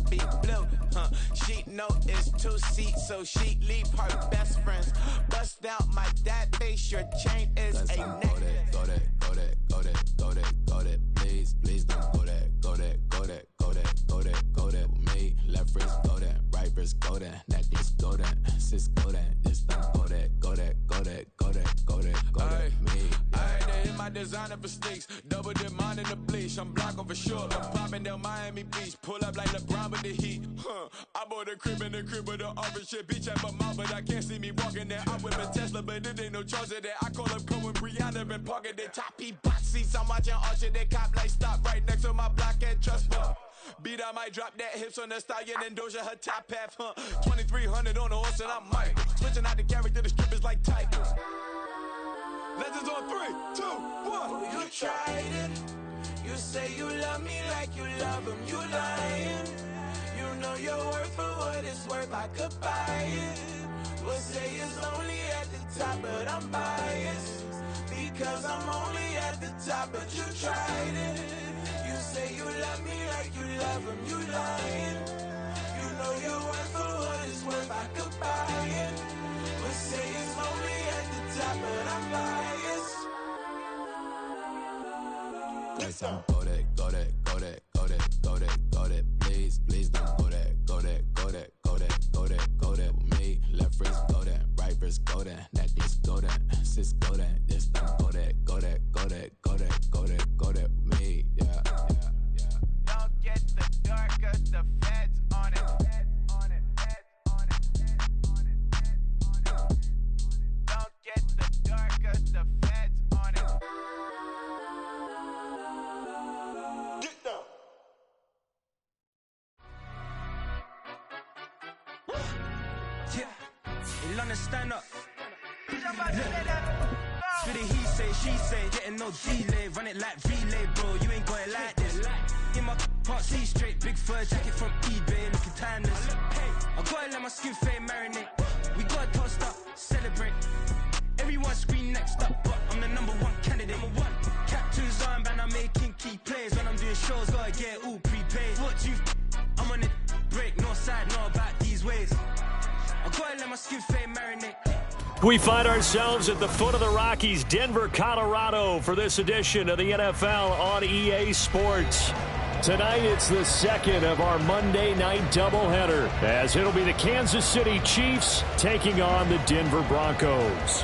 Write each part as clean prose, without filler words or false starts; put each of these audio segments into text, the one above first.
must be blue. She know it's 2 seats, so she leave her best friends. Bust out my dad face, your chain is a necklace. Go that, go that, go that, go that, go that. Please don't go that, go that, go that, go that, go that, go that. With me, left wrist go that, right wrist go that, necklace go that, sis go that, this don't go that, go that, go that, go that, go that, go that. Me, I hit my designer for sneaks, double dip mine in the bleach. I'm blocking for sure, I'm popping down Miami Beach, pull up like LeBron with the heat. I bought a crib in the crib with the orange shit, bitch at my mouth, but I can't see me walking there. I whip a Tesla, but it ain't no charge of that. I call up Cohen, Brianna, and parking the top box seats. I'm watching Archer, they cop like stop right next to my block and trust fund. Beat, I might drop that hips on the stallion and Doja her top half, 2300 on the horse and I'm Mike. Switching out the character, the strippers like tigers. Legends on 3, 2, 1. You tried it. You say you love me like you love him. You lying. You know your worth for what it's worth. I could buy it. We'll say it's only at the top, but I'm biased because I'm only at the top. But you tried it. You say you love me like you love him. You lying. You know your worth for what it's worth. I could buy it. We'll say it's only at the top, but I'm biased. Guys, go that, go that, go that, go that, go that, go that. Please don't go that, go that, go that, go that, go that, go that. With me, left wrist go that, right wrist go that, necklace go that, sis go that, this don't go that, go that, go that, go that, go that, go that. With me, yeah. Don't get the dark, cause the feds on it. Don't get the dark, cause the feds on it. Get down. Yeah, in London, stand up. For the he say, she say, getting no delay. Run it like relay, bro, you ain't got it like this. In my can't see straight, big fur jacket from eBay, looking timeless. I gotta let my skin fade marinate. We gotta toast up, celebrate. Everyone scream next up, but I'm the number one candidate. Captain's armband, I'm making key plays. When I'm doing shows, gotta get all prepaid. What you I'm on it, break, no side, no about these ways. I gotta let my skin fade marinate. We find ourselves at the foot of the Rockies, Denver, Colorado, for this edition of the NFL on EA Sports. Tonight, it's the second of our Monday night doubleheader, as it'll be the Kansas City Chiefs taking on the Denver Broncos.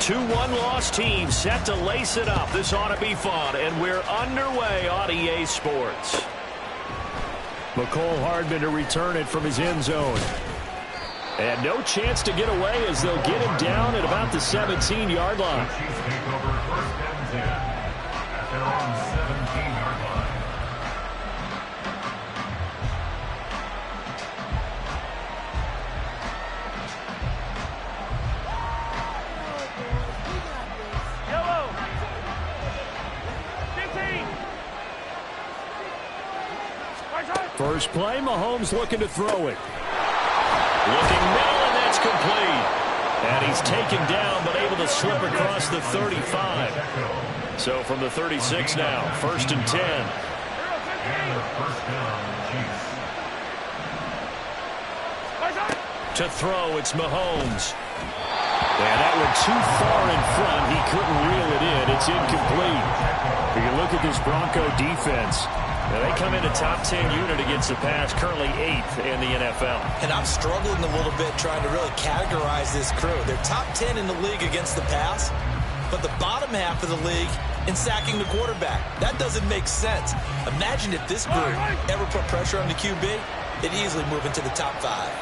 Two one-loss teams set to lace it up. This ought to be fun, and we're underway on EA Sports. McCole Hardman to return it from his end zone. And no chance to get away as they'll get him down at about the 17-yard line. Chiefs take over first and 10 at their own 17-yard line. First play, Mahomes looking to throw it. Looking middle, and that's complete. And he's taken down, but able to slip across the 35. So from the 36 now, first and 10. And the first down, Chiefs. To throw, it's Mahomes. And that one too far in front. He couldn't reel it in. It's incomplete. If you look at this Bronco defense, they come in a top 10 unit against the pass, currently 8th in the NFL. And I'm struggling a little bit trying to really categorize this crew. They're top 10 in the league against the pass, but the bottom half of the league in sacking the quarterback. That doesn't make sense. Imagine if this group ever put pressure on the QB, they'd easily move into the top 5.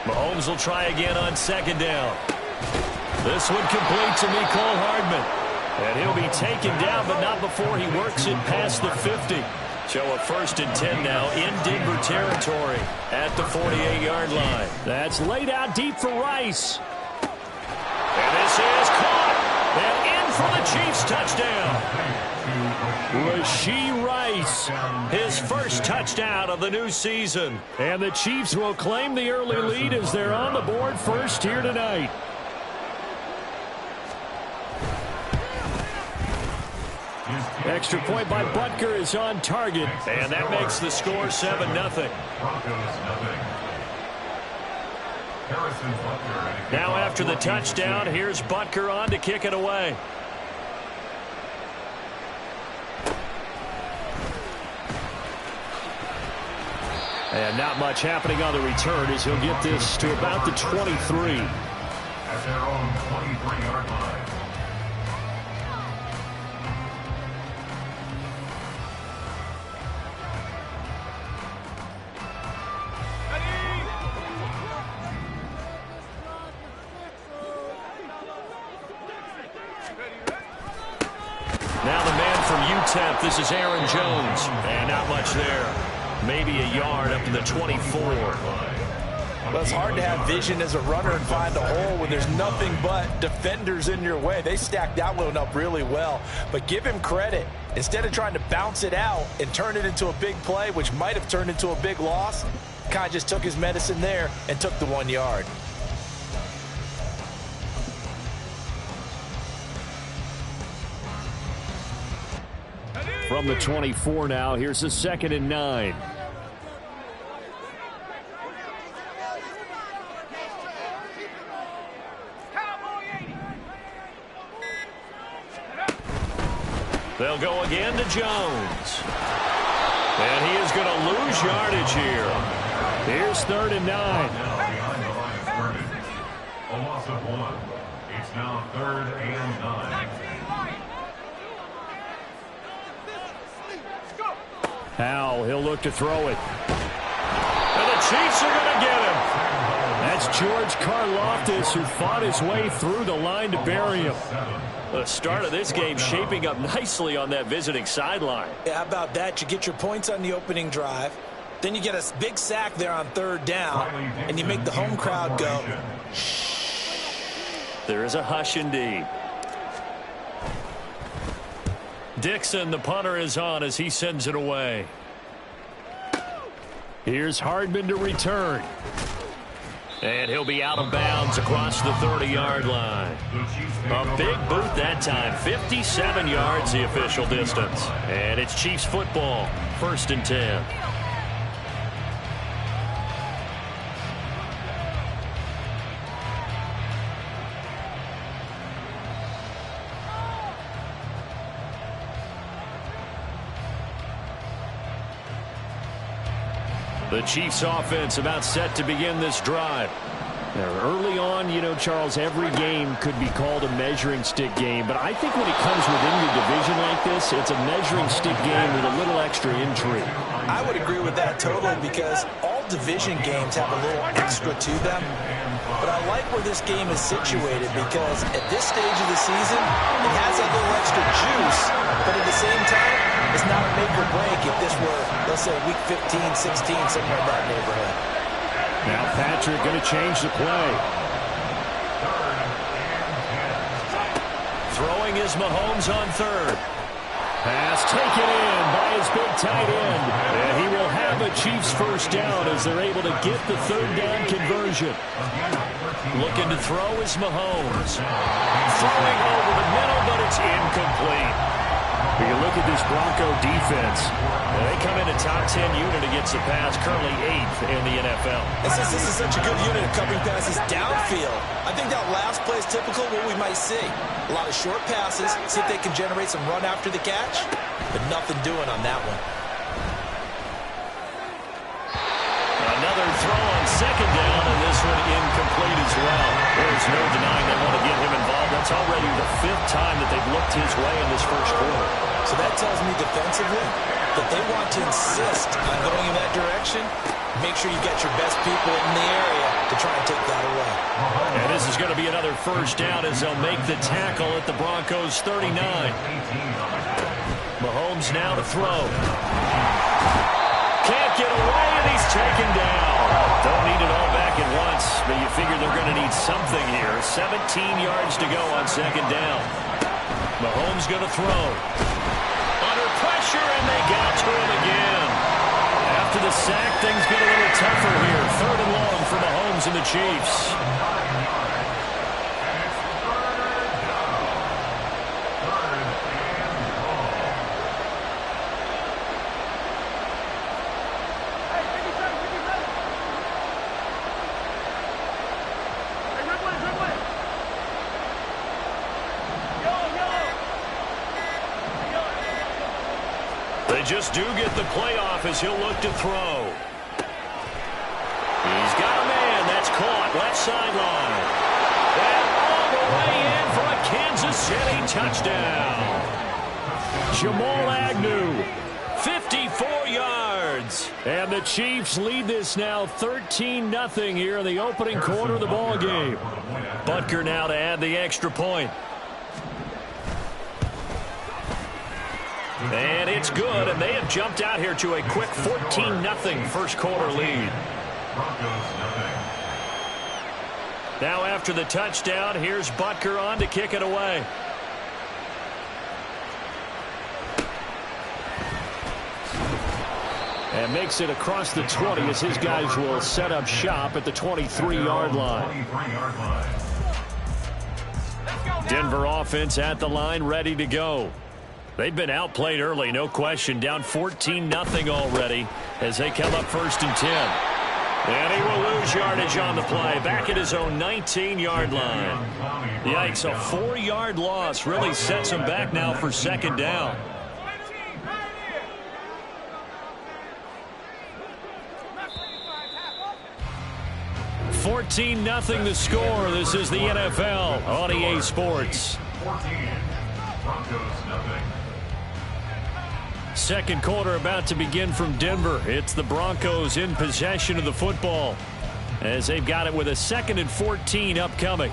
Mahomes will try again on second down. This one complete to Mecole Hardman. And he'll be taken down, but not before he works it past the 50. So a 1st and 10 now in Denver territory at the 48-yard line. That's laid out deep for Rice. And this is caught. And in for the Chiefs touchdown. Rashee Rice, his first touchdown of the new season. And the Chiefs will claim the early lead as they're on the board first here tonight. Extra point by Butker is on target, and that makes the score 7-0. Now after the touchdown, here's Butker on to kick it away. And not much happening on the return as he'll get this to about the 23. At their own 23-yard line. Now the man from UTEP, this is Aaron Jones. And not much there. Maybe a yard up to the 24. Well, it's hard to have vision as a runner and find a hole when there's nothing but defenders in your way. They stacked that one up really well. But give him credit. Instead of trying to bounce it out and turn it into a big play, which might have turned into a big loss, kind of just took his medicine there and took the 1 yard. From the 24 now, here's a 2nd and 9. They'll go again to Jones. And he is going to lose yardage here. Here's 3rd and 9. Now behind the line of scrimmage. A loss of 1. It's now 3rd and 9. Howell, he'll look to throw it. And the Chiefs are going to get him. That's George Karlaftis, who fought his way through the line to bury him. The start of this game shaping up nicely on that visiting sideline. Yeah, how about that? You get your points on the opening drive. Then you get a big sack there on 3rd down. And you make the home crowd go. There is a hush indeed. Dixon, the punter, is on as he sends it away. Here's Hardman to return. And he'll be out of bounds across the 30-yard line. A big boot that time. 57 yards the official distance. And it's Chiefs football. 1st and 10. The Chiefs offense about set to begin this drive. Now, early on, Charles, every game could be called a measuring stick game. But I think when it comes within your division like this, it's a measuring stick game with a little extra intrigue. I would agree with that totally because all division games have a little extra to them. But I like where this game is situated because at this stage of the season, it has a little extra juice. But at the same time, it's not a make or break if this were, let's say, week 15, 16, somewhere in that neighborhood. Now Patrick going to change the play. Throwing is Mahomes on 3rd. Pass taken in by his big tight end. And he will have a Chiefs 1st down as they're able to get the 3rd down conversion. Looking to throw is Mahomes. Throwing over the middle, but it's incomplete. When you look at this Bronco defense, they come in a top 10 unit against the pass, currently 8th in the NFL. And since this is such a good unit of covering passes downfield, I think that last play is typical of what we might see. A lot of short passes, see if they can generate some run after the catch, but nothing doing on that one. Another throw on 2nd down, and this one incomplete as well. There's no denying they want to get him involved. That's already the 5th time that they've looked his way in this 1st quarter. So that tells me defensively that they want to insist on going in that direction. Make sure you get your best people in the area to to try and take that away. And this is going to be another first down as they'll make the tackle at the Broncos 39. Mahomes now to throw. Can't get away, and he's taken down. Don't need it all back at once, but you figure they're going to need something here. 17 yards to go on second down. Mahomes going to throw. Under pressure, and they got to him again. After the sack, things get a little tougher here. Third and long for Mahomes and the Chiefs. They just do get the playoff as he'll look to throw. He's got a man. That's caught. Left sideline. And all the way in for a Kansas City touchdown. Jamal Agnew, 54 yards. And the Chiefs lead this now 13-0 here in the opening quarter of the ball game. Butker now to add the extra point. And it's good, and they have jumped out here to a quick 14-0 first quarter lead. Now after the touchdown, here's Butker on to kick it away. And makes it across the 20 as his guys will set up shop at the 23-yard line. Denver offense at the line, ready to go. They've been outplayed early, no question. Down 14-0 already as they come up first and 10. And he will lose yardage on the play. Back at his own 19-yard line. Yikes, a 4-yard loss really sets him back now for second down. $14-0 the score. This is the NFL on EA Sports. Second quarter about to begin from Denver. It's the Broncos in possession of the football as they've got it with a 2nd and 14 upcoming.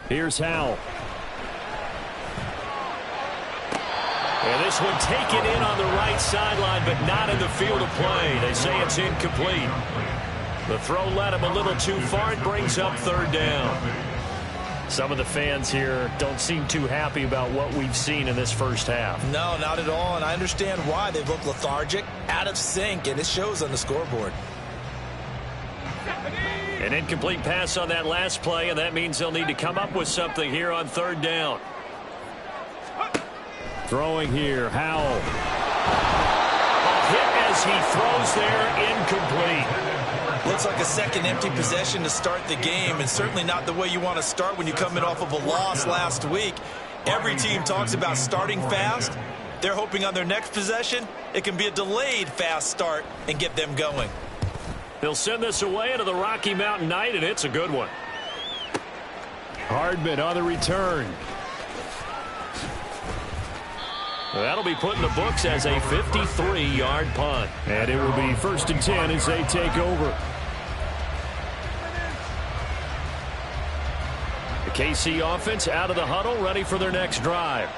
Here's Howell. And this one taken in on the right sideline, but not in the field of play. They say it's incomplete. The throw led him a little too far. It brings up third down. Some of the fans here don't seem too happy about what we've seen in this first half. No, not at all, and I understand why. They've looked lethargic, out of sync, and it shows on the scoreboard. An incomplete pass on that last play, and that means they'll need to come up with something here on third down. Throwing here, Howell. A hit as he throws there, incomplete. Looks like a second empty possession to start the game, and certainly not the way you want to start when you come in off of a loss last week. Every team talks about starting fast. They're hoping on their next possession, it can be a delayed fast start and get them going. They'll send this away into the Rocky Mountain Night, and it's a good one. Hardman on the return. That'll be put in the books as a 53-yard punt. And it will be 1st and 10 as they take over. The KC offense out of the huddle, ready for their next drive.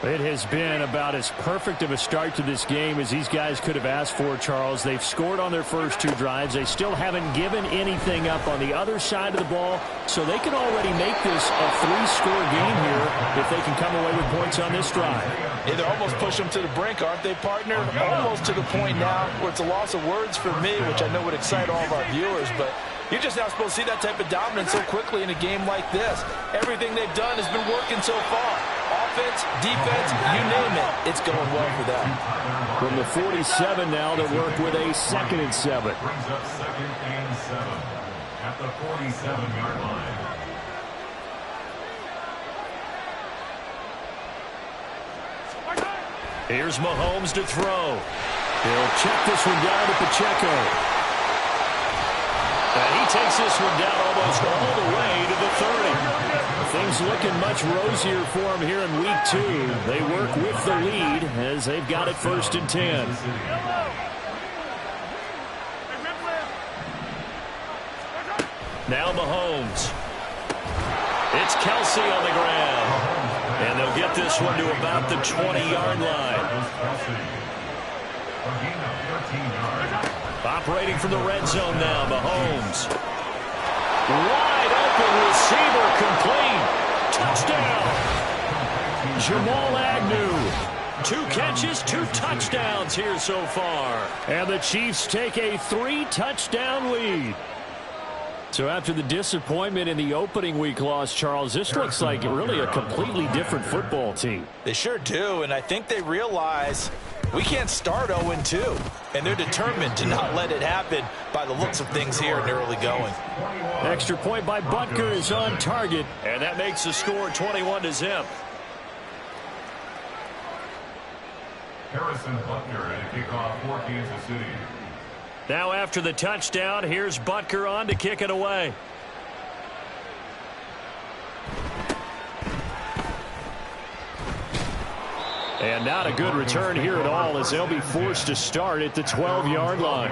It has been about as perfect of a start to this game as these guys could have asked for, Charles. They've scored on their first two drives. They still haven't given anything up on the other side of the ball, so they can already make this a 3-score game here if they can come away with points on this drive. Yeah, they're almost push them to the brink, aren't they, partner? Almost to the point now where it's a loss of words for me, which I know would excite all of our viewers, but you're just not supposed to see that type of dominance so quickly in a game like this. Everything they've done has been working so far. Offense, defense, you name it, it's going well for them. From the 47 now, they'll work with a 2nd and 7. Brings up 2nd and 7 at the 47-yard line. Here's Mahomes to throw. He'll check this one down to Pacheco. And he takes this one down almost all the way to the 30. Things looking much rosier for him here in week 2. They work with the lead as they've got it 1st and 10. Now Mahomes. It's Kelsey on the ground. And they'll get this one to about the 20-yard line. Operating from the red zone now, Mahomes. Wide open receiver, complete. Touchdown. Jamal Agnew. 2 catches, 2 touchdowns here so far. And the Chiefs take a 3-touchdown lead. So after the disappointment in the opening week loss, Charles, this looks like really a completely different football team. They sure do, and I think they realize we can't start 0-2, and they're determined to not let it happen by the looks of things here in the early going. Extra point by Butker is on target, and that makes the score 21-0. Harrison Butker to kick off for Kansas City. Now after the touchdown, here's Butker on to kick it away. And not a good return here at all as they'll be forced to start at the 12-yard line.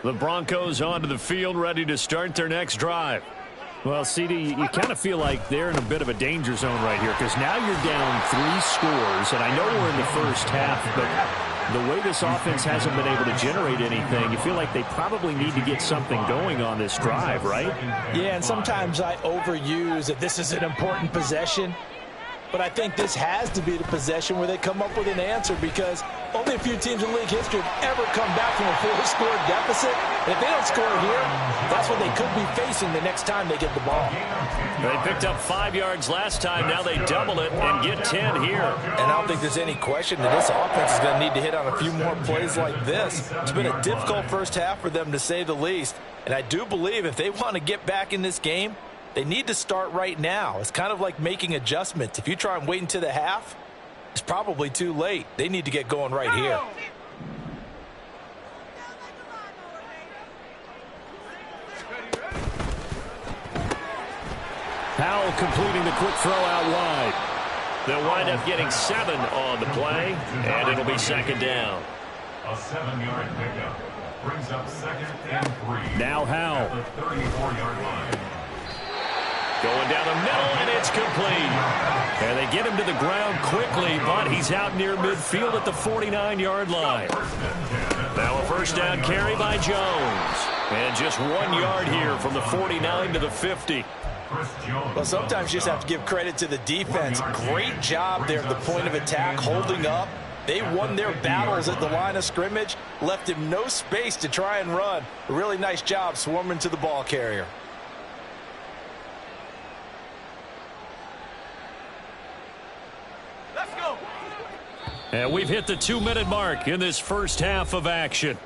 The Broncos onto the field ready to start their next drive. Well, CD, you kind of feel like they're in a bit of a danger zone right here because now you're down 3 scores, and I know we're in the first half, but the way this offense hasn't been able to generate anything, you feel like they probably need to get something going on this drive, right? Yeah, and sometimes I overuse that this is an important possession, but I think this has to be the possession where they come up with an answer because only a few teams in league history have ever come back from a 4-score deficit. And if they don't score here, that's what they could be facing the next time they get the ball. They picked up 5 yards last time. Now they double it and get 10 here. And I don't think there's any question that this offense is going to need to hit on a few more plays like this. It's been a difficult first half for them, to say the least. And I do believe if they want to get back in this game, they need to start right now. It's kind of like making adjustments. If you try and wait until the half, it's probably too late. They need to get going right here. Powell completing the quick throw out wide. They'll wind up getting 7 on the play, and it'll be 2nd down. A 7-yard pickup brings up 2nd and 3. Now Howell. At the 34-yard line. Going down the middle, and it's complete. And they get him to the ground quickly, but he's out near midfield at the 49-yard line. Now a 1st down carry by Jones. And just 1 yard here from the 49 to the 50. Well, sometimes you just have to give credit to the defense. Great job there at the point of attack, holding up. They won their battles at the line of scrimmage, left him no space to try and run. A really nice job swarming to the ball carrier. And we've hit the 2-minute mark in this first half of action.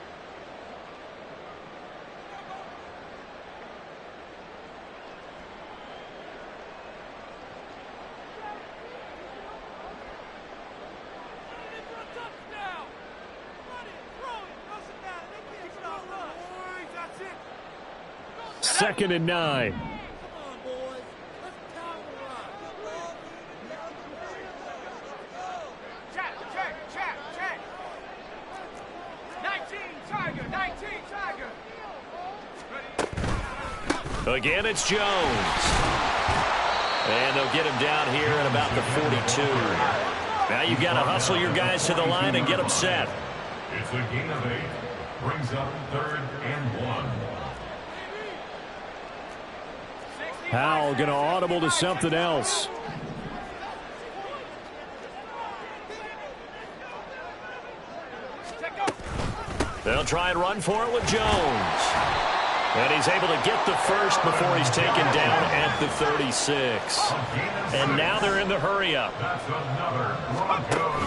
Second and 9. Again, it's Jones. And they'll get him down here at about the 42. Now you've got to hustle your guys to the line and get them set. It's a gain of 8. Brings up 3rd and 1. Howell going to audible to something else. They'll try and run for it with Jones. And he's able to get the first before he's taken down at the 36. And now they're in the hurry-up.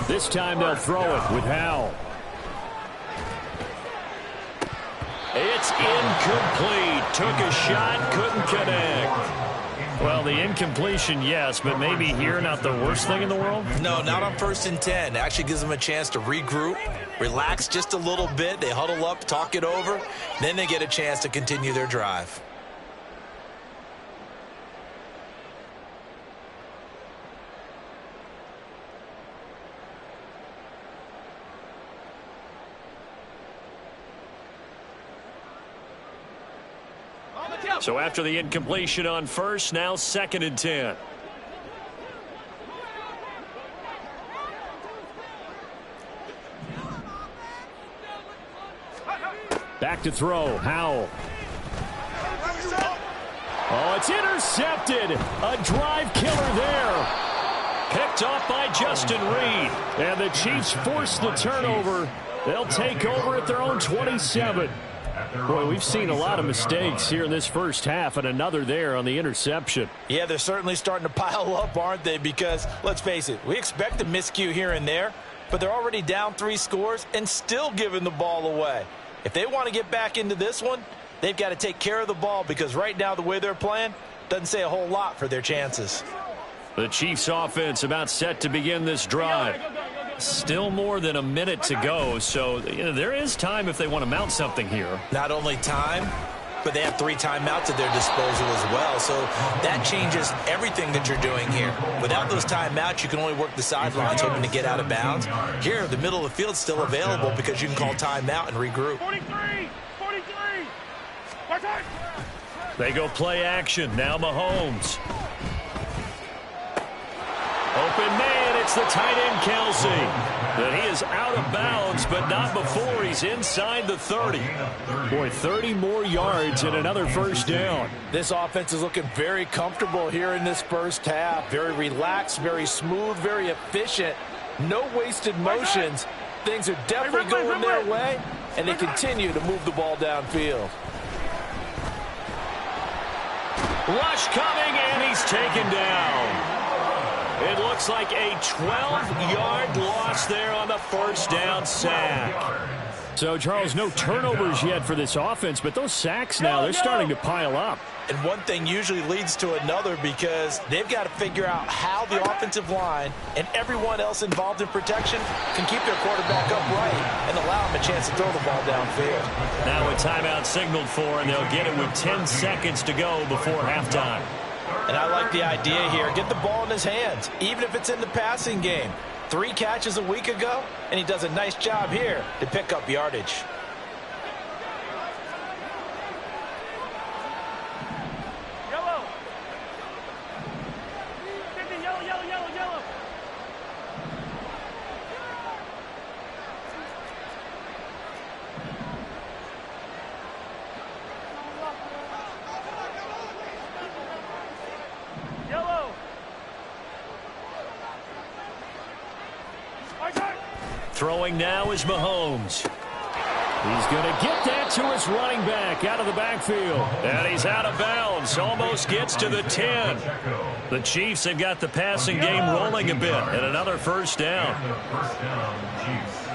This time they'll throw it with Howell. It's incomplete. Took a shot, couldn't connect. Well, the incompletion, yes, but maybe here not the worst thing in the world? No, not on 1st and 10. It actually gives them a chance to regroup, relax just a little bit. They huddle up, talk it over. Then they get a chance to continue their drive. So after the incompletion on 1st, now 2nd and 10. Back to throw, Howell. Oh, it's intercepted. A drive killer there. Picked off by Justin Reed. And the Chiefs force the turnover. They'll take over at their own 27. Boy, we've seen a lot of mistakes here in this first half, and another there on the interception. Yeah, they're certainly starting to pile up, aren't they? Because, let's face it, we expect a miscue here and there, but they're already down 3 scores and still giving the ball away. If they want to get back into this one, they've got to take care of the ball, because right now the way they're playing doesn't say a whole lot for their chances. The Chiefs offense about set to begin this drive. Still more than a minute to go, so there is time if they want to mount something here. Not only time, but they have 3 timeouts at their disposal as well, so that changes everything that you're doing here. Without those timeouts, you can only work the sidelines hoping to get out of bounds. Here, the middle of the field's still available because you can call timeout and regroup. 43! They go play action. Now Mahomes. Open man, it's the tight end, Kelsey. And he is out of bounds, but not before he's inside the 30. Boy, 30 more yards and another first down. This offense is looking very comfortable here in this first half. Very relaxed, very smooth, very efficient. No wasted motions. Things are definitely going their way, and they continue to move the ball downfield. Rush coming, and he's taken down. It looks like a 12-yard loss there on the first down sack. So, Charles, no turnovers yet for this offense, but those sacks now, they're starting to pile up. And one thing usually leads to another, because they've got to figure out how the offensive line and everyone else involved in protection can keep their quarterback upright and allow him a chance to throw the ball downfield. Now a timeout signaled for, and they'll get it with 10 seconds to go before halftime. And I like the idea here. Get the ball in his hands, even if it's in the passing game. 3 catches a week ago, and he does a nice job here to pick up yardage. Yellow. 50, yellow, yellow, yellow, yellow. Yellow. Throwing now is Mahomes. He's going to get that to his running back out of the backfield. And he's out of bounds. Almost gets to the 10. The Chiefs have got the passing game rolling a bit. And another first down. First down, Chiefs.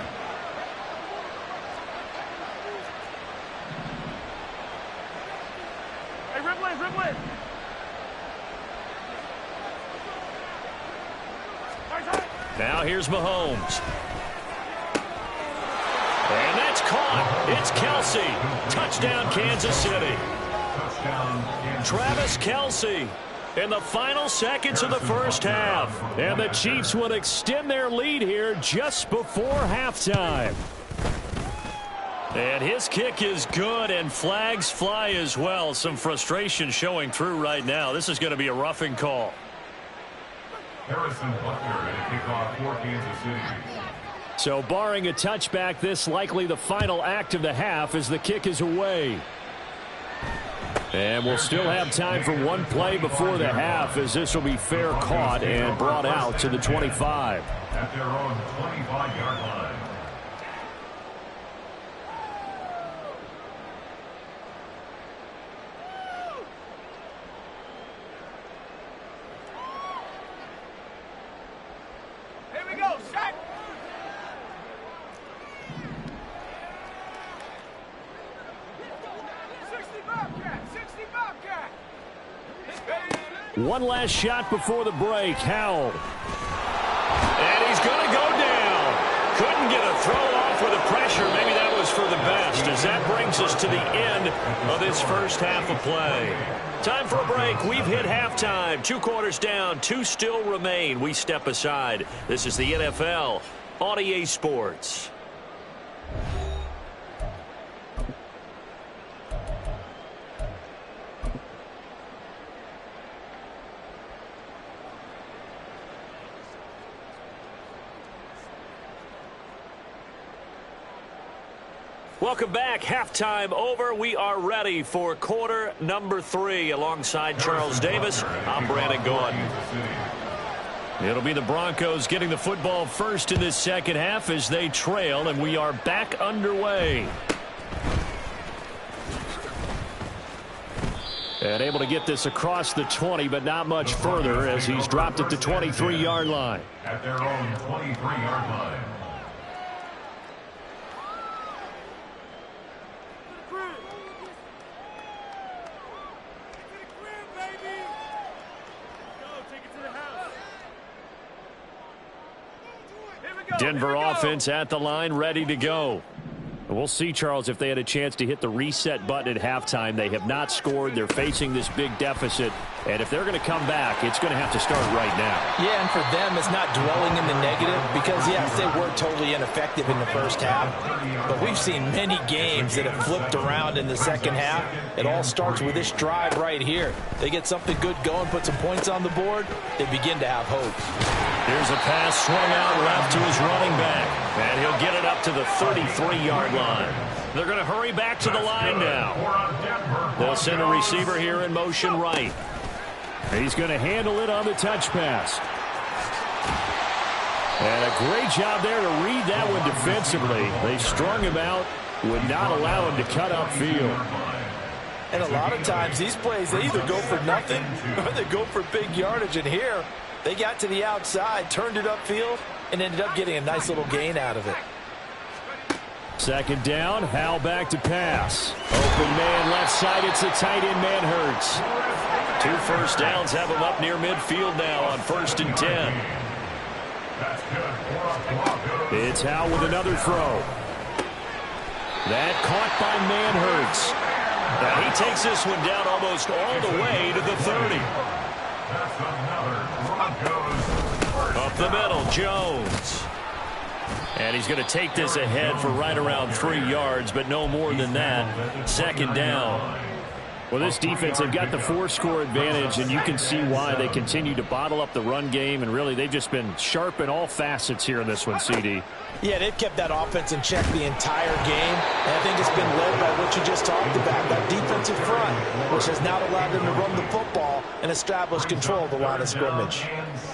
Hey, Ripley, Ripley. Now here's Mahomes. And that's caught. It's Kelsey. Touchdown, Kansas City. Touchdown, Kansas City. Travis Kelsey in the final seconds of the first half. And the Chiefs will extend their lead here just before halftime. And his kick is good, and flags fly as well. Some frustration showing through right now. This is going to be a roughing call. Harrison Butker in a kickoff for Kansas City. So barring a touchback, this likely the final act of the half as the kick is away. And we'll still have time for one play before the half, as this will be fair caught and brought out to the 25. At their own 25-yard line. Here we go, sack. One last shot before the break. Howell. And he's going to go down. Couldn't get a throw off with the pressure. Maybe that was for the best, as that brings us to the end of this first half of play. Time for a break. We've hit halftime. 2 quarters down. 2 still remain. We step aside. This is the NFL on EA Sports. Welcome back. Halftime over. We are ready for quarter number 3. Alongside Charles Davis, I'm Brandon Gaudin. It'll be the Broncos getting the football first in this second half as they trail, and we are back underway. And able to get this across the 20, but not much further as he's dropped at the 23-yard line. At their own 23-yard line. Denver offense at the line, ready to go. We'll see, Charles, if they had a chance to hit the reset button at halftime. They have not scored. They're facing this big deficit. And if they're going to come back, it's going to have to start right now. Yeah, and for them, it's not dwelling in the negative because, yes, they were totally ineffective in the first half. But we've seen many games that have flipped around in the second half. It all starts with this drive right here. They get something good going, put some points on the board, they begin to have hope. Here's a pass swung out left to his running back. And he'll get it up to the 33-yard line. They're going to hurry back to the line now. They'll send a receiver here in motion right. He's going to handle it on the touch pass. And a great job there to read that one defensively. They strung him out, would not allow him to cut upfield. And a lot of times these plays, they either go for nothing or they go for big yardage. And here, they got to the outside, turned it upfield, and ended up getting a nice little gain out of it. Second down, Howell back to pass. Open man left side, it's a tight end, Manhertz. 2 first downs have him up near midfield now on 1st and 10. It's Howell with another throw. That caught by Manhertz. Now he takes this one down almost all the way to the 30. Up the middle, Jones. And he's going to take this ahead for right around 3 yards, but no more than that. Second down. Well, this defense, they've got the 4-score advantage, and you can see why they continue to bottle up the run game, and really they've just been sharp in all facets here in this one, CD. Yeah, they've kept that offense in check the entire game, and I think it's been led by what you just talked about, that defensive front, which has not allowed them to run the football and establish control of the line of scrimmage.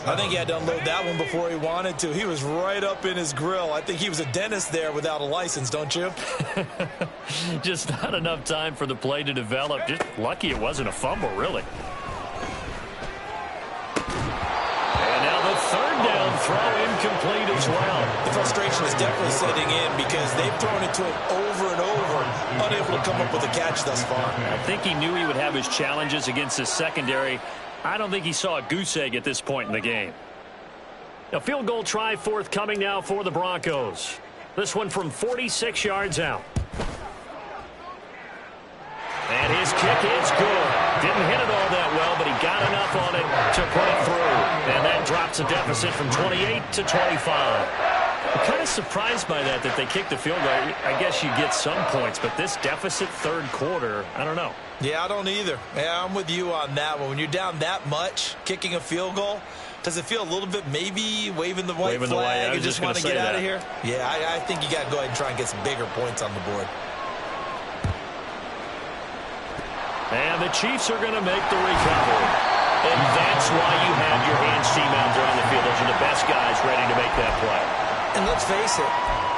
I think he had to unload that one before he wanted to. He was right up in his grill. I think he was a dentist there without a license, don't you? Just not enough time for the play to develop. Just lucky it wasn't a fumble, really. And now the third down throw incomplete as well. The frustration is definitely setting in because they've thrown it to him over and over, unable to come up with a catch thus far. I think he knew he would have his challenges against his secondary. I don't think he saw a goose egg at this point in the game. A field goal try forthcoming now for the Broncos. This one from 46 yards out. And his kick is good. Didn't hit it all that well, but he got enough on it to put it through. And that drops a deficit from 28 to 25. I'm kind of surprised by that they kicked the field goal. I guess you get some points, but this deficit third quarter, I don't know. Yeah, I don't either. Yeah, I'm with you on that one. When you're down that much, kicking a field goal, does it feel a little bit maybe waving the white flag and just want to get out of here? Yeah, I think you got to go ahead and try and get some bigger points on the board. And the Chiefs are going to make the recovery. And that's why you have your hands team out there on the field. Those are the best guys ready to make that play. And let's face it,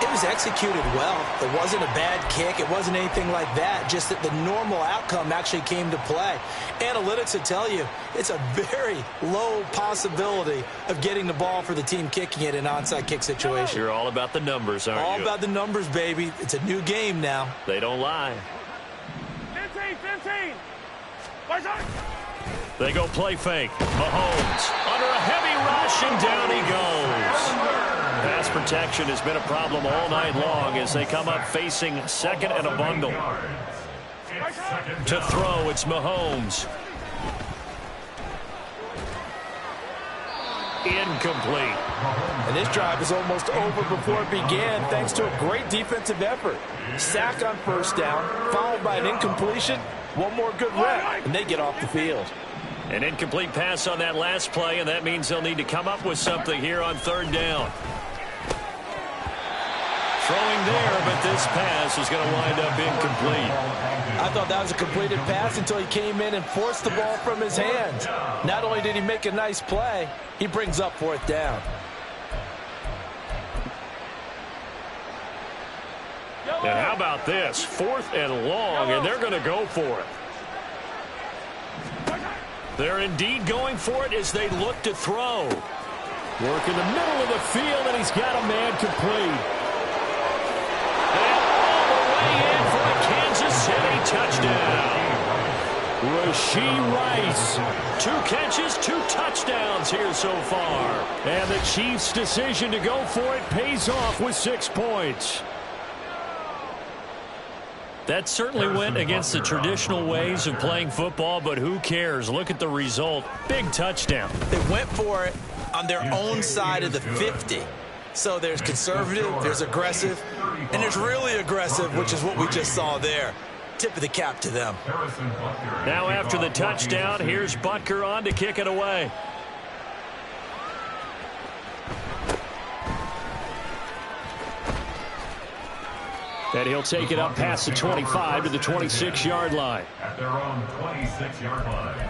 it was executed well. It wasn't a bad kick. It wasn't anything like that. Just that the normal outcome actually came to play. Analytics will tell you it's a very low possibility of getting the ball for the team kicking it in an onside kick situation. You're all about the numbers, aren't you? All about the numbers, baby. It's a new game now. They don't lie. 15. Watch out. They go play fake. Mahomes under a heavy rush, and down he goes. Pass protection has been a problem all night long as they come up facing second and a bundle. To throw, it's Mahomes. Incomplete. And this drive is almost over before it began thanks to a great defensive effort. Sack on first down, followed by an incompletion. One more good rep, and they get off the field. An incomplete pass on that last play, and that means they'll need to come up with something here on third down. Throwing there, but this pass is going to wind up incomplete. I thought that was a completed pass until he came in and forced the ball from his hands. Not only did he make a nice play, he brings up fourth down. And how about this? 4th and long, and they're going to go for it. They're indeed going for it as they look to throw. Work in the middle of the field, and he's got a man complete. In for a Kansas City touchdown. Rashee Rice. 2 catches, 2 touchdowns here so far. And the Chiefs' decision to go for it pays off with 6 points. That certainly went against the traditional ways of playing football, but who cares? Look at the result. Big touchdown. They went for it on their own side of the 50. So there's conservative, there's aggressive, and there's really aggressive, which is what we just saw there. Tip of the cap to them. Now after the touchdown, here's Butker on to kick it away. And he'll take it up past the 25 to the 26-yard line. At their own 26-yard line.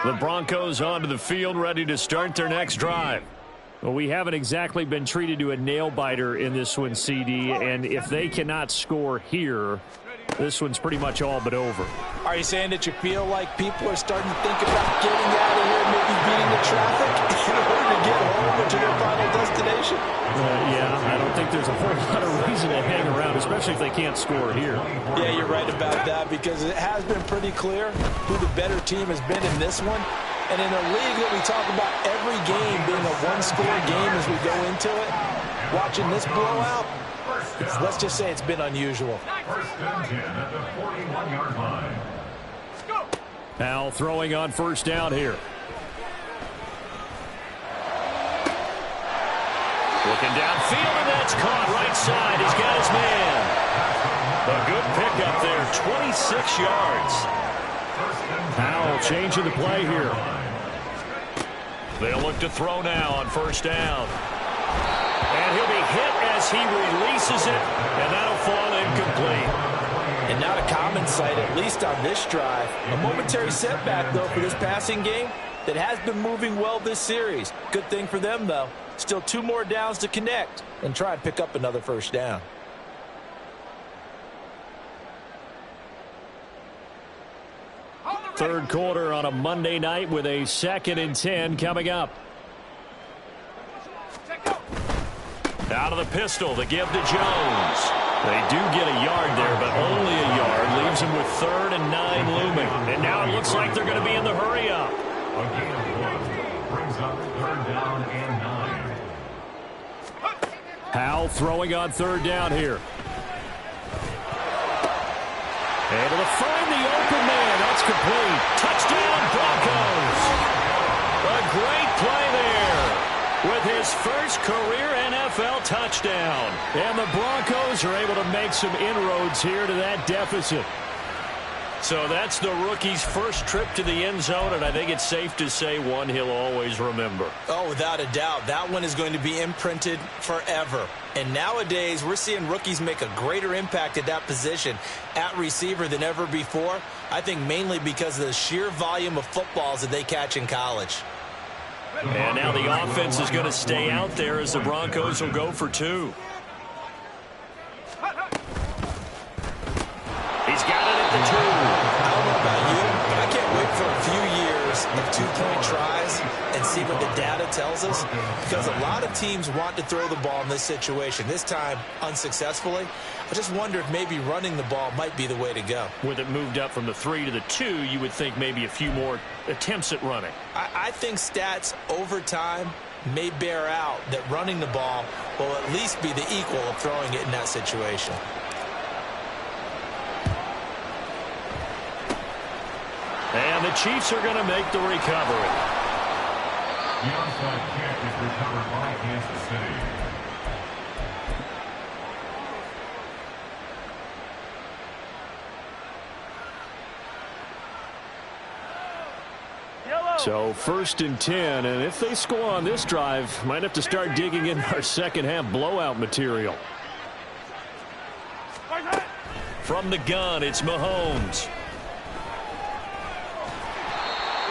The Broncos onto the field, ready to start their next drive. Well, we haven't exactly been treated to a nail-biter in this one, CD, and if they cannot score here, this one's pretty much all but over. Are you saying that you feel like people are starting to think about getting out of here and maybe beating the traffic in order to get home or to their final destination? Yeah, I don't think there's a whole lot of reason to hang around, especially if they can't score here. Yeah, you're right about that because it has been pretty clear who the better team has been in this one. And in a league that we talk about every game being a one-score game as we go into it, watching this blowout, let's just say it's been unusual. First and 10 at the 41-yard line. Now throwing on first down here. Looking downfield, and that's caught right side. He's got his man. A good pickup there, 26 yards. Powell changing the play here. They'll look to throw now on first down. And he'll be hit as he releases it, and that'll fall incomplete. And not a common sight, at least on this drive. A momentary setback, though, for this passing game that has been moving well this series. Good thing for them, though. Still 2 more downs to connect and try and pick up another first down. Third quarter on a Monday night with a 2nd and 10 coming up. Out of the pistol, the give to Jones. They do get a yard there, but only a yard. Leaves them with 3rd and 9 looming. And now it looks like they're going to be in the hurry up. A gain of 1 brings up 3rd down and 9. Powell throwing on 3rd down here. Able to find the open man. That's complete. Touchdown, Broncos. A great play there with his first career NFL touchdown. And the Broncos are able to make some inroads here to that deficit. So that's the rookie's first trip to the end zone, and I think it's safe to say one he'll always remember. Oh, without a doubt. That one is going to be imprinted forever. And nowadays, we're seeing rookies make a greater impact at that position at receiver than ever before. I think mainly because of the sheer volume of footballs that they catch in college. And now the offense is going to stay out there as the Broncos will go for 2. 2-point tries and see what the data tells us? Because a lot of teams want to throw the ball in this situation. This time, unsuccessfully. I just wonder if maybe running the ball might be the way to go. With it moved up from the 3 to the 2, you would think maybe a few more attempts at running. I think stats over time may bear out that running the ball will at least be the equal of throwing it in that situation. And the Chiefs are going to make the recovery. The onside kick is recovered by Kansas City. So 1st and 10, and if they score on this drive, might have to start digging in our second half blowout material. From the gun, it's Mahomes.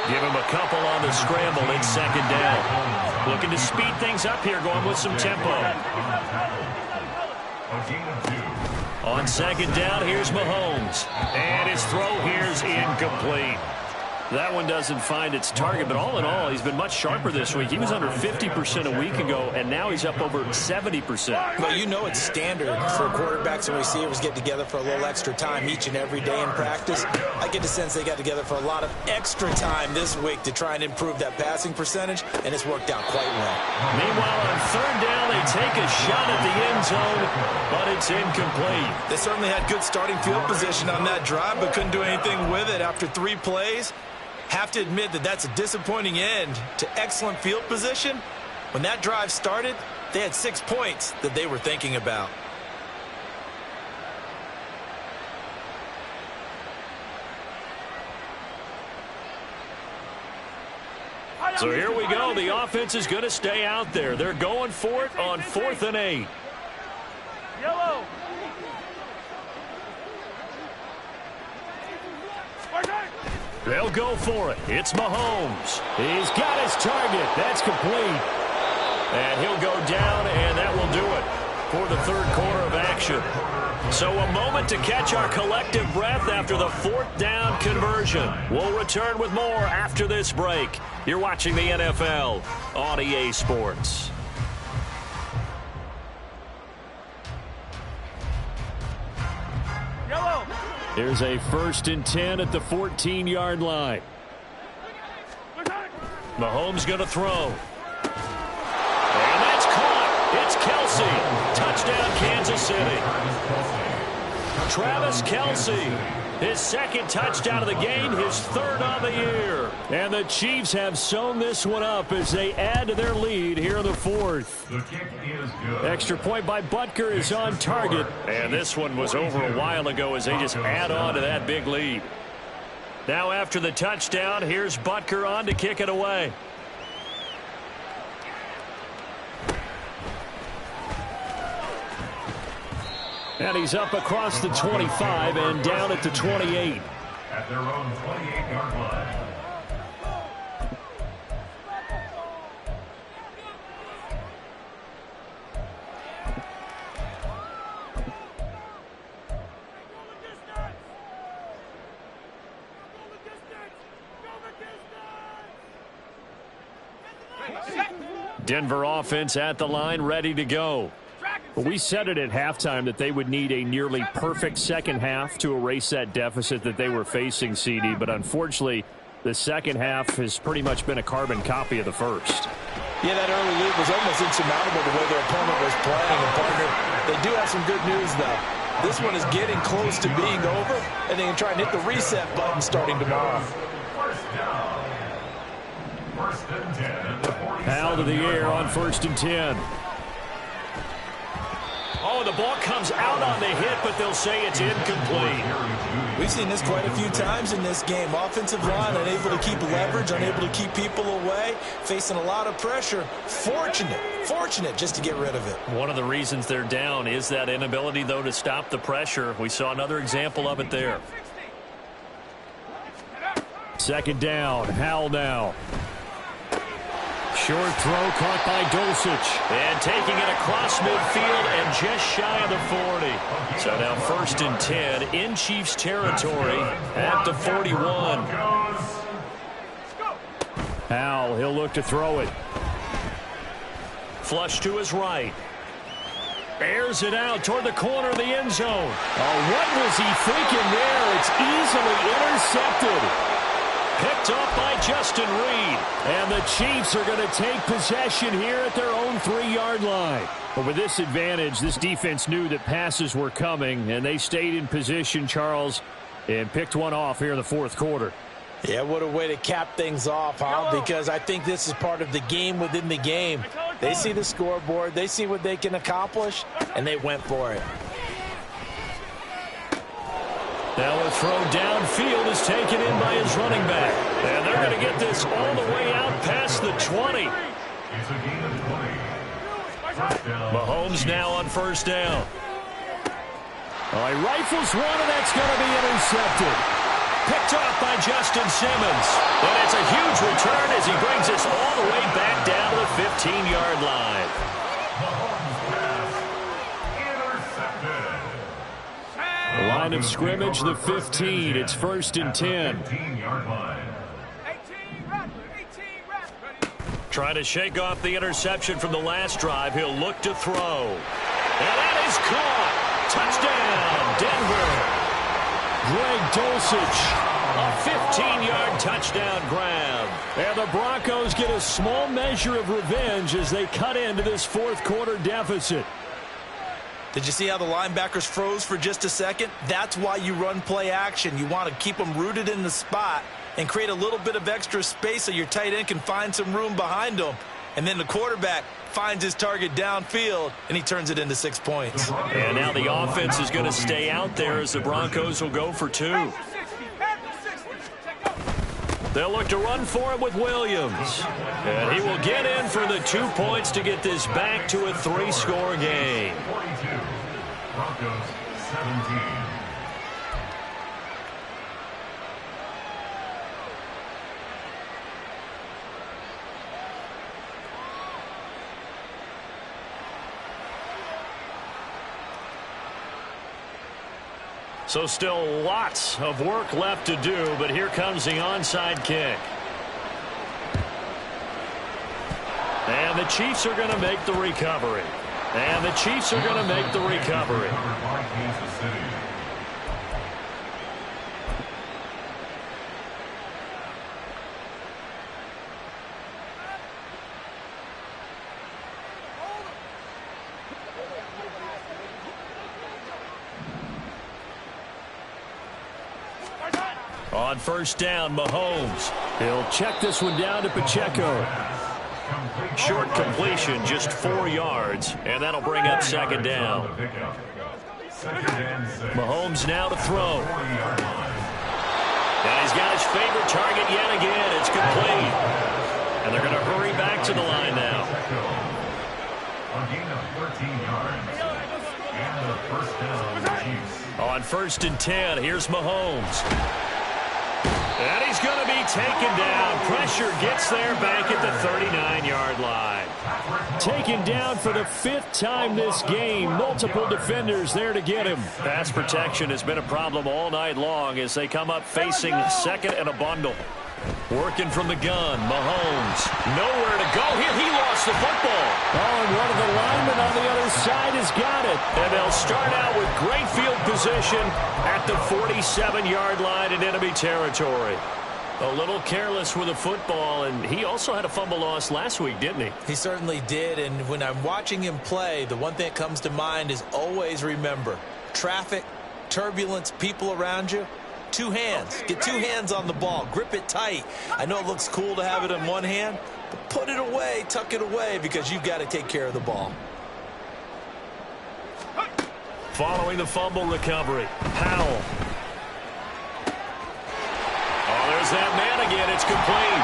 Give him a couple on the scramble. It's 2nd down. Looking to speed things up here, going with some tempo. On 2nd down, here's Mahomes. And his throw here's incomplete. That one doesn't find its target, but all in all, he's been much sharper this week. He was under 50% a week ago, and now he's up over 70%. Well, you know it's standard for quarterbacks and receivers get together for a little extra time each and every day in practice. I get the sense they got together for a lot of extra time this week to try and improve that passing percentage, and it's worked out quite well. Meanwhile, on 3rd down, they take a shot at the end zone, but it's incomplete. They certainly had good starting field position on that drive, but couldn't do anything with it after 3 plays. Have to admit that that's a disappointing end to excellent field position. When that drive started, they had 6 points that they were thinking about. So here we go. The offense is going to stay out there. They're going for it on 4th and 8. Yellow. They'll go for it. It's Mahomes. He's got his target. That's complete. And he'll go down, and that will do it for the 3rd quarter of action. So a moment to catch our collective breath after the 4th down conversion. We'll return with more after this break. You're watching the NFL on EA Sports. Yellow. Here's a 1st and 10 at the 14-yard line. Mahomes going to throw. And that's caught. It's Kelce. Touchdown, Kansas City. Travis Kelce. His 2nd touchdown of the game, his 3rd of the year. And the Chiefs have sewn this one up as they add to their lead here in the 4th. The kick is good. Extra point by Butker is on target. And this one was over a while ago as they just add on to that big lead. Now after the touchdown, here's Butker on to kick it away. And he's up across the 25 and down at the 28. At their own 28-yard line. Denver offense at the line, ready to go. We said it at halftime that they would need a nearly perfect second half to erase that deficit that they were facing, CD. But unfortunately, the second half has pretty much been a carbon copy of the first. Yeah, that early lead was almost insurmountable the way their opponent was playing. And partner, they do have some good news, though. This one is getting close to being over, and they can try and hit the reset button starting tomorrow. First down. 1st and 10 at the 47. Hal to the air on 1st and 10. Oh, the ball comes out on the hit, but they'll say it's incomplete. We've seen this quite a few times in this game. Offensive line unable to keep leverage, unable to keep people away, facing a lot of pressure. Fortunate just to get rid of it. One of the reasons they're down is that inability, though, to stop the pressure. We saw another example of it there. 2nd down, Hal now. Short throw caught by Dulcich. And taking it across midfield and just shy of the 40. So now 1st and 10 in Chiefs territory at the 41. Howell, he'll look to throw it. Flush to his right. Airs it out toward the corner of the end zone. Oh, what was he thinking there? It's easily intercepted. Picked up by Justin Reed. And the Chiefs are going to take possession here at their own 3-yard line. But with this advantage, this defense knew that passes were coming, and they stayed in position, Charles, and picked one off here in the fourth quarter. Yeah, what a way to cap things off, huh? Because I think this is part of the game within the game. They see the scoreboard, they see what they can accomplish, and they went for it. Now a throw downfield is taken in by his running back. And they're going to get this all the way out past the 20. It's a gain of 20. First down. Mahomes now on first down. Oh, he rifles one, and that's going to be intercepted. Picked off by Justin Simmons. And it's a huge return as he brings us all the way back down to the 15-yard line. Mahomes pass intercepted. The line of scrimmage, the 15. It's first and 10. 15-yard line. 18 ready. Trying to shake off the interception from the last drive. He'll look to throw. And that is caught. Touchdown, Denver. Greg Dulcich, a 15-yard touchdown grab. And the Broncos get a small measure of revenge as they cut into this fourth quarter deficit. Did you see how the linebackers froze for just a second? That's why you run play action. You want to keep them rooted in the spot and create a little bit of extra space so your tight end can find some room behind them. And then the quarterback finds his target downfield, and he turns it into 6 points. And now the offense is going to stay out there as the Broncos will go for 2. They'll look to run for it with Williams. And he will get in for the 2 points to get this back to a 3-score game. 42. Broncos 17. So still lots of work left to do, but here comes the onside kick. And the Chiefs are going to make the recovery. And the Chiefs are going to make the recovery. Covered by Kansas City. On first down, Mahomes. He'll check this one down to Pacheco. Short completion, just 4 yards, and that'll bring up second down. Mahomes now to throw. And he's got his favorite target yet again. It's complete. And they're going to hurry back to the line now. A gain of 13 yards. And the first down, the Chiefs. On first and 10, here's Mahomes. And he's going to be taken down. Pressure gets there back at the 39-yard line. Taken down for the 5th time this game. Multiple defenders there to get him. Pass protection has been a problem all night long as they come up facing second and a bundle. Working from the gun, Mahomes. Nowhere to go here. He lost the football. Oh, and one of the linemen on the other side has got it. And they'll start out with great field position at the 47-yard line in enemy territory. A little careless with the football, and he also had a fumble loss last week, didn't he? He certainly did, and when I'm watching him play, the one thing that comes to mind is always remember, traffic, turbulence, people around you. 2 hands. Get 2 hands on the ball. Grip it tight. I know it looks cool to have it in one hand, but put it away, tuck it away, because you've got to take care of the ball. Following the fumble recovery, Howell. Oh, there's that man again. It's complete.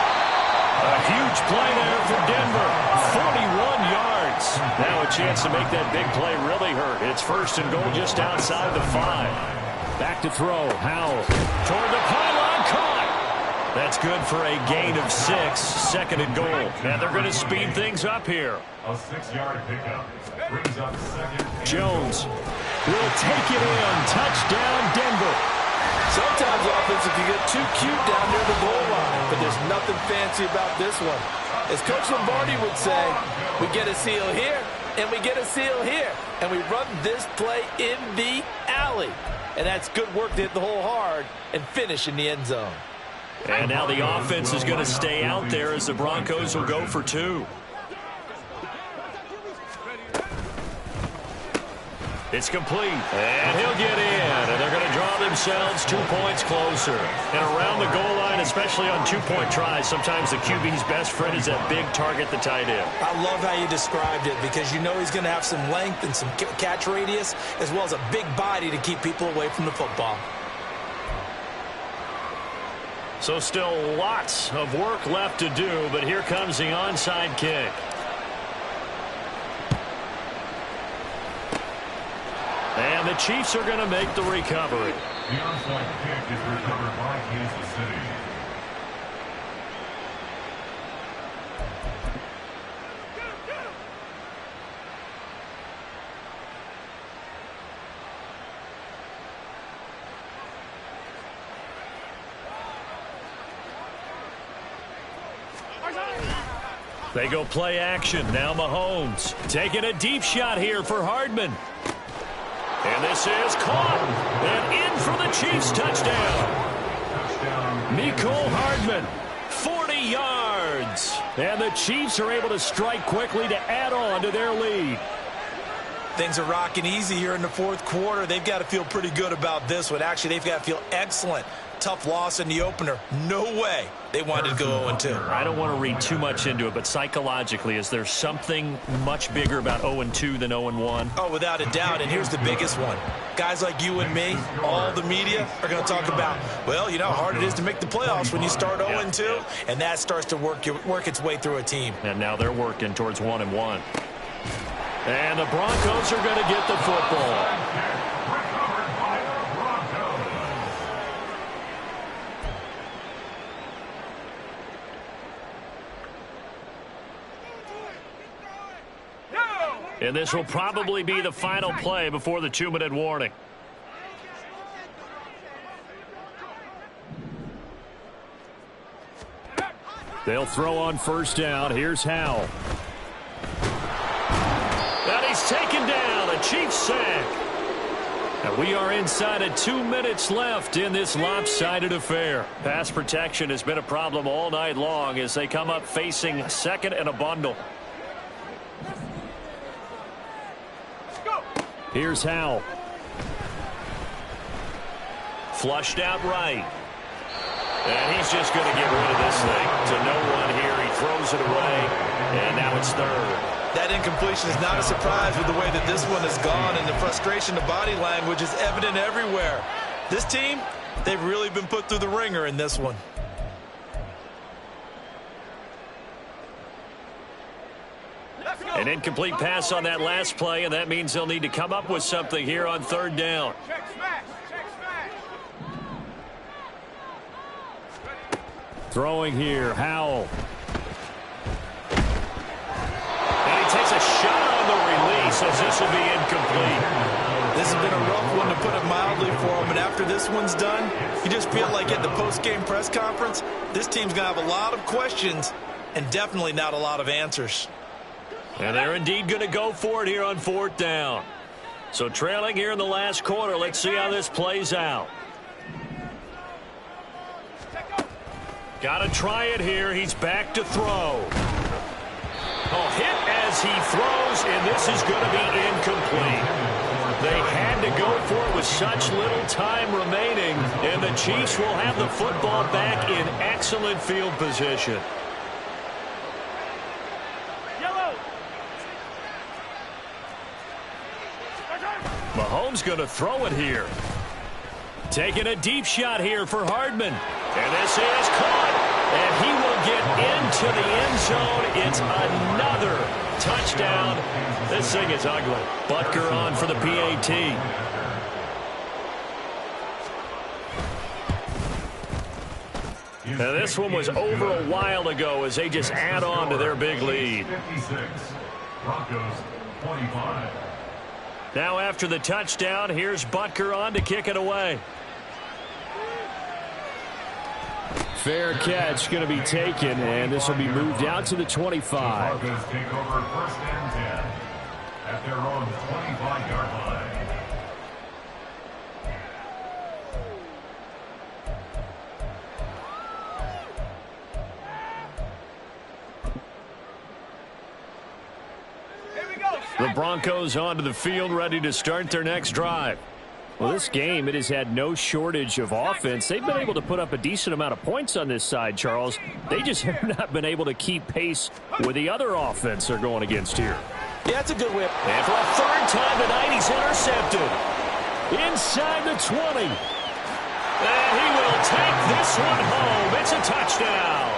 A huge play there for Denver. 41 yards. Now a chance to make that big play really hurt. It's first and goal just outside the 5. Back to throw. Howell toward the pylon. Caught. That's good for a gain of 6. Second and goal. And they're going to speed things up here. A 6-yard pickup brings up second. Jones will take it in. Touchdown, Denver. Sometimes offense, if you get too cute down near the goal line, but there's nothing fancy about this one. As Coach Lombardi would say, we get a seal here, and we get a seal here, and we run this play in the alley. And that's good work to hit the hole hard and finish in the end zone. And now the offense is going to stay out there as the Broncos will go for 2. It's complete, and he'll get in, and they're going to draw themselves 2 points closer. And around the goal line, especially on 2-point tries, sometimes the QB's best friend is that big target, the tight end. I love how you described it because you know he's going to have some length and some catch radius as well as a big body to keep people away from the football. So still lots of work left to do, but here comes the onside kick. And the Chiefs are going to make the recovery. The onside kick is recovered by Kansas City. They go play action. Now Mahomes taking a deep shot here for Hardman. And this is caught. And in for the Chiefs touchdown. Mecole Hardman, 40 yards. And the Chiefs are able to strike quickly to add on to their lead. Things are rocking easy here in the fourth quarter. They've got to feel pretty good about this one. Actually, they've got to feel excellent. Tough loss in the opener. No way they wanted to go 0-2. I don't want to read too much into it, but psychologically, is there something much bigger about 0-2 than 0-1? Oh, without a doubt, and here's the biggest one. Guys like you and me, all the media, are going to talk about, well, you know how hard it is to make the playoffs when you start 0-2, and that starts to work its way through a team. And now they're working towards 1-1. And the Broncos are going to get the football. And this will probably be the final play before the 2-minute warning. They'll throw on first down. Here's Howell. And he's taken down. A Chiefs sack. And we are inside of 2 minutes left in this lopsided affair. Pass protection has been a problem all night long as they come up facing second and a bundle. Here's Howell. Flushed out right. And he's just going to get rid of this thing to no one here. He throws it away, and now it's third. That incompletion is not a surprise with the way that this one has gone, and the frustration of body language is evident everywhere. This team, they've really been put through the ringer in this one. An incomplete pass on that last play, and that means they'll need to come up with something here on third down. Check smash. Check smash. Throwing here, Howell. And he takes a shot on the release as this will be incomplete. This has been a rough one, to put it mildly, for him. And after this one's done, you just feel like at the post-game press conference, this team's going to have a lot of questions and definitely not a lot of answers. And they're indeed going to go for it here on fourth down. So trailing here in the last quarter, let's see how this plays out. Got to try it here. He's back to throw. Oh, hit as he throws, and this is going to be incomplete. They had to go for it with such little time remaining, and the Chiefs will have the football back in excellent field position. Mahomes going to throw it here. Taking a deep shot here for Hardman. And this is caught. And he will get into the end zone. It's another touchdown. This thing is ugly. Butker on for the PAT. Now this one was over a while ago as they just add on to their big lead. 56. Broncos 25. Now after the touchdown, here's Butker on to kick it away. Fair catch going to be taken, and this will be moved out to the 25. Broncos take over 1st and 10 at their own 25-yard line. The Broncos onto the field, ready to start their next drive. Well, this game, it has had no shortage of offense. They've been able to put up a decent amount of points on this side, Charles. They just have not been able to keep pace with the other offense they're going against here. Yeah, that's a good whip. And for a third time tonight, he's intercepted. Inside the 20. And he will take this one home. It's a touchdown.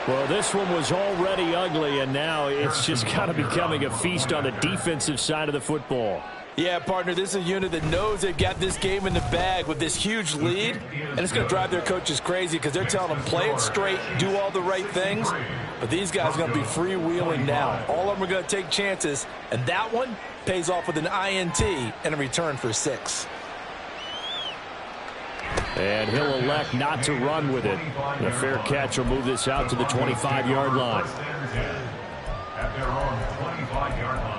Well, this one was already ugly, and now it's just kind of becoming a feast on the defensive side of the football. Yeah, partner, this is a unit that knows they've got this game in the bag with this huge lead, and it's going to drive their coaches crazy because they're telling them play it straight, do all the right things, but these guys are going to be freewheeling now. All of them are going to take chances, and that one pays off with an INT and a return for 6. And he'll elect not to run with it. The fair catch will move this out to the 25-yard line. At their own 25-yard line.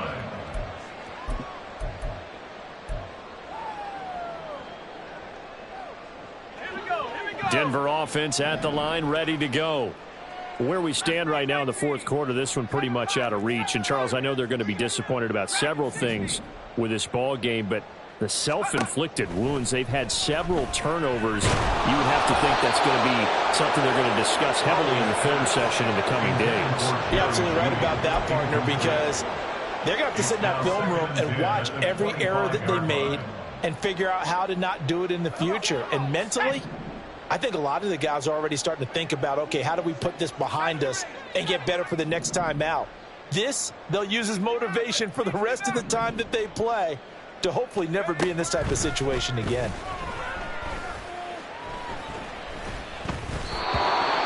Denver offense at the line, ready to go. Where we stand right now in the fourth quarter, this one pretty much out of reach. And, Charles, I know they're going to be disappointed about several things with this ball game, but the self-inflicted wounds, they've had several turnovers. You would have to think that's going to be something they're going to discuss heavily in the film session in the coming days. You're absolutely right about that, partner, because they're going to have to sit in that film room and watch every error that they made and figure out how to not do it in the future. And mentally, I think a lot of the guys are already starting to think about, okay, how do we put this behind us and get better for the next time out? This, they'll use as motivation for the rest of the time that they play to hopefully never be in this type of situation again.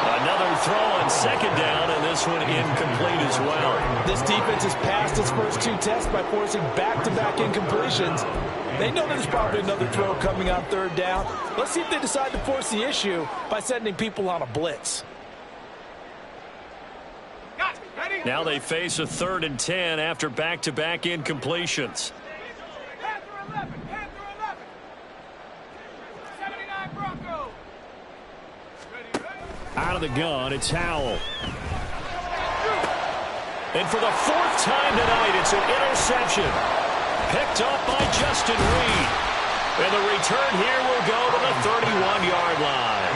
Another throw on second down, and this one incomplete as well. This defense has passed its first 2 tests by forcing back-to-back incompletions. They know there's probably another throw coming on third down. Let's see if they decide to force the issue by sending people on a blitz. Now they face a 3rd and 10 after back-to-back incompletions. Out of the gun, it's Howell. And for the 4th time tonight, it's an interception. Picked up by Justin Reed. And the return here will go to the 31-yard line.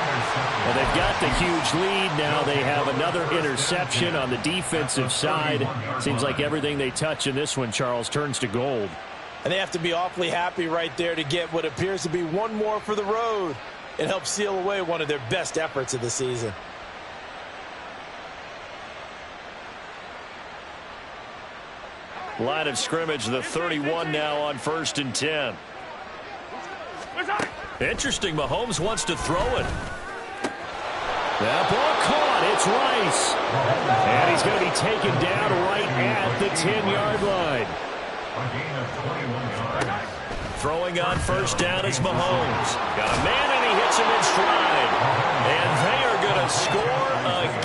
Well, they've got the huge lead. Now they have another interception on the defensive side. Seems like everything they touch in this one, Charles, turns to gold. And they have to be awfully happy right there to get what appears to be one more for the road. It helps seal away one of their best efforts of the season. Line of scrimmage, the 31 now on 1st and 10. Interesting, Mahomes wants to throw it. That ball caught, it's Rice. And he's going to be taken down right at the 10-yard line. A gain of 21 yards. Throwing on 1st down is Mahomes. Got a man and he hits him in stride. And they are going to score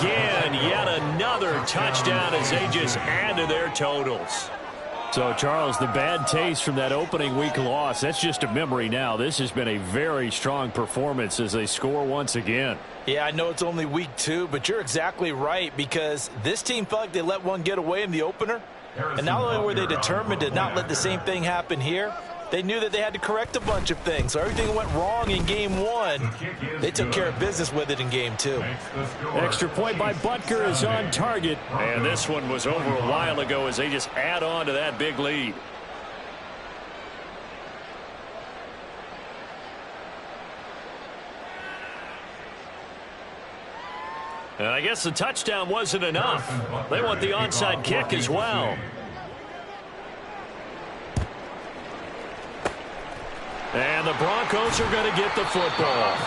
again. Yet another touchdown as they just add to their totals. So, Charles, the bad taste from that opening week loss, that's just a memory now. This has been a very strong performance as they score once again. Yeah, I know it's only week 2, but you're exactly right, because this team felt like they let one get away in the opener. And not only were they determined to not let the same thing happen here, they knew that they had to correct a bunch of things. So everything that went wrong in game 1, they took care of business with it in game 2. Extra point by Butker is on target. And this one was over a while ago as they just add on to that big lead. And I guess the touchdown wasn't enough. They want the onside kick as well. And the Broncos are going to get the football.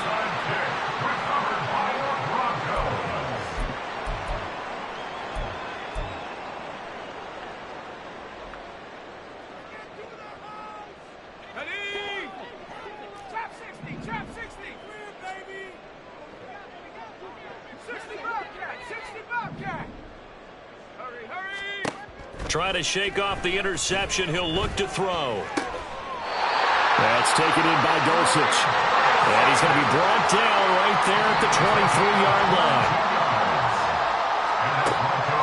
try to shake off the interception. He'll look to throw. That's taken in by Dulcich. And he's going to be brought down right there at the 23-yard line.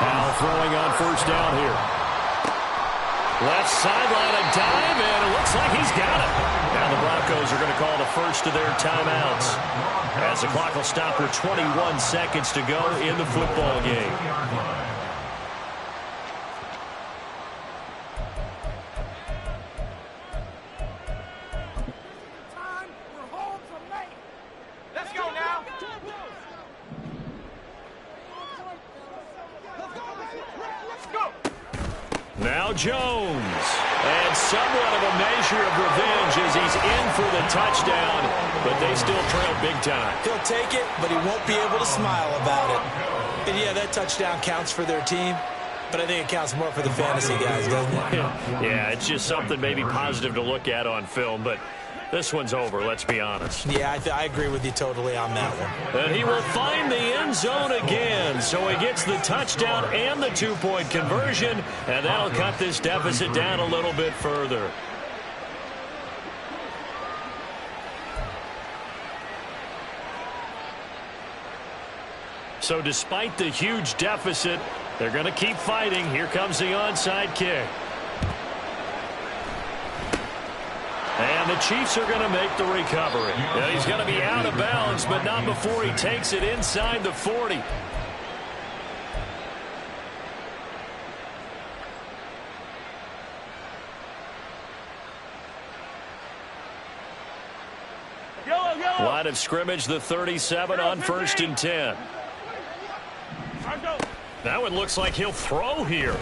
Now throwing on first down here. Left sideline, a dive, and it looks like he's got it. Now the Broncos are going to call the first of their timeouts, as the clock will stop with 21 seconds to go in the football game. Let's go now. Let's go. Now Jones, and somewhat of a measure of revenge as he's in for the touchdown, but they still trail big time. He'll take it, but he won't be able to smile about it. And yeah, that touchdown counts for their team, but I think it counts more for the fantasy guys, doesn't it? Yeah, it's just something maybe positive to look at on film, but this one's over, let's be honest. Yeah, I agree with you totally on that one. And he will find the end zone again, so he gets the touchdown and the two-point conversion, and that'll cut this deficit down a little bit further. So despite the huge deficit, they're going to keep fighting. Here comes the onside kick. And the Chiefs are going to make the recovery. Yeah, he's going to be out of bounds, but not before he takes it inside the 40. Line of scrimmage, the 37 on 1st and 10. Now it looks like he'll throw here.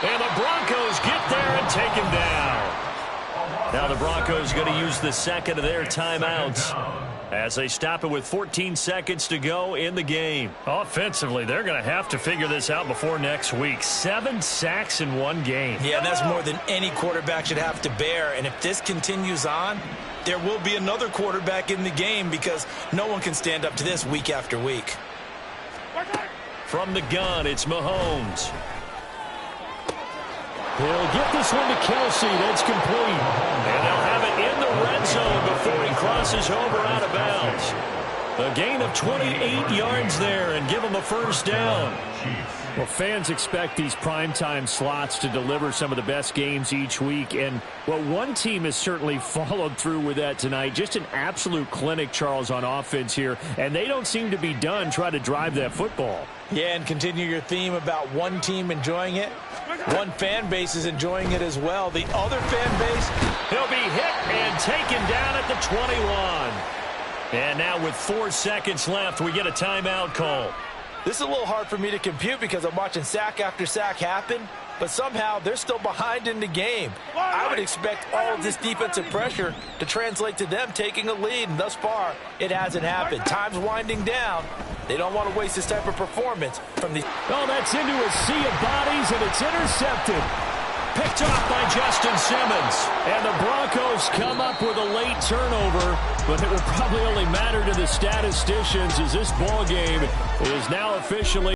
And the Broncos get there and take him down. Now the Broncos going to use the second of their timeouts as they stop it with 14 seconds to go in the game. Offensively, they're going to have to figure this out before next week. 7 sacks in one game. Yeah, and that's more than any quarterback should have to bear. And if this continues on, there will be another quarterback in the game because no one can stand up to this week after week. From the gun, it's Mahomes. He'll get this one to Kelsey. That's complete. And they'll have it in the red zone before he crosses over out of bounds. A gain of 28 yards there and give him a first down. Well, fans expect these primetime slots to deliver some of the best games each week. And, well, one team has certainly followed through with that tonight. Just an absolute clinic, Charles, on offense here. And they don't seem to be done trying to drive that football. Yeah, and continue your theme about one team enjoying it. One fan base is enjoying it as well. The other fan base, he'll be hit and taken down at the 21. And now with 4 seconds left, we get a timeout call. This is a little hard for me to compute because I'm watching sack after sack happen, but somehow they're still behind in the game. I would expect all of this defensive pressure to translate to them taking a lead, and thus far, it hasn't happened. Time's winding down. They don't want to waste this type of performance from the... Oh, that's into a sea of bodies, and it's intercepted. Picked off by Justin Simmons. And the Broncos come up with a late turnover, but it will probably only matter to the statisticians as this ball game is now officially